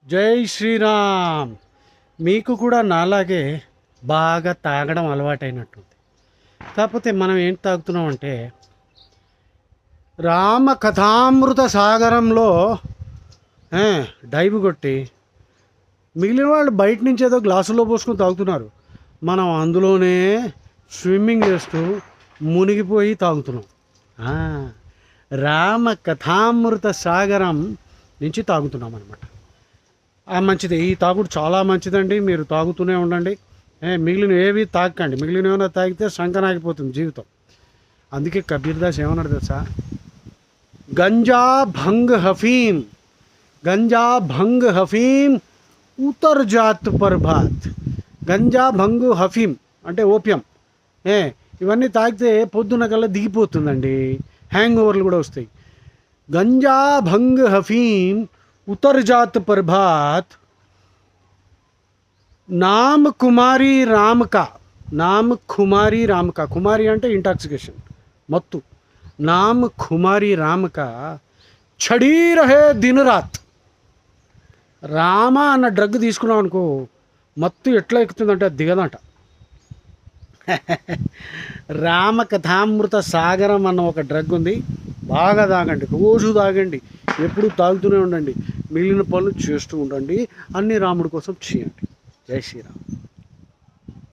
జై శ్రీరామ్. మీకు కూడా నాలాగే బాగా తాగడం అలవాటైనట్టుంది. కాకపోతే మనం ఏం తాగుతున్నాం అంటే రామ కథామృత సాగరంలో డైవ్ కొట్టి మిగిలిన వాళ్ళు బయట నుంచి ఏదో గ్లాసుల్లో పోసుకొని తాగుతున్నారు. మనం అందులోనే స్విమ్మింగ్ చేస్తూ మునిగిపోయి తాగుతున్నాం. రామ కథామృత సాగరం నుంచి తాగుతున్నాం అన్నమాట. మంచిది. ఈ తాగుడు చాలా మంచిదండి. మీరు తాగుతూనే ఉండండి. మిగిలిన ఏవి తాగకండి. మిగిలిన ఏమైనా తాగితే సంకనాగిపోతుంది జీవితం. అందుకే కబీర్ దాస్ ఏమన్నాడు తెలుసా? గంజా భంగ్ హఫీమ్, గంజా భంగ్ హఫీమ్ ఉతర్ జాత్ పర్భాత్. గంజా భంగు హఫీమ్ అంటే ఓపియం. ఇవన్నీ తాగితే పొద్దున్న కల్లా దిగిపోతుందండి. హ్యాంగ్ ఓవర్లు కూడా వస్తాయి. గంజా భంగ్ హఫీమ్ ఉతర్ జాత్ పర్భాత్ నామ్ కుమారి రామక. నామ్ కుమారి రామక. కుమారి అంటే ఇంటాక్సికేషన్, మత్తు. నామ్ కుమారి రామక ఛడీ రహే దిన్ రాత్. రామ అన్న డ్రగ్ తీసుకున్నాం అనుకో, మత్తు ఎట్లా ఎక్కుతుందంటే అది దిగదంట. రామ కథామృత సాగరం అన్న ఒక డ్రగ్ ఉంది. బాగా తాగండి, రోజు తాగండి, ఎప్పుడు తాగుతూనే ఉండండి. మిగిలిన పనులు చేస్తూ ఉండండి. అన్నీ రాముడి కోసం చేయండి. జై శ్రీరామ్.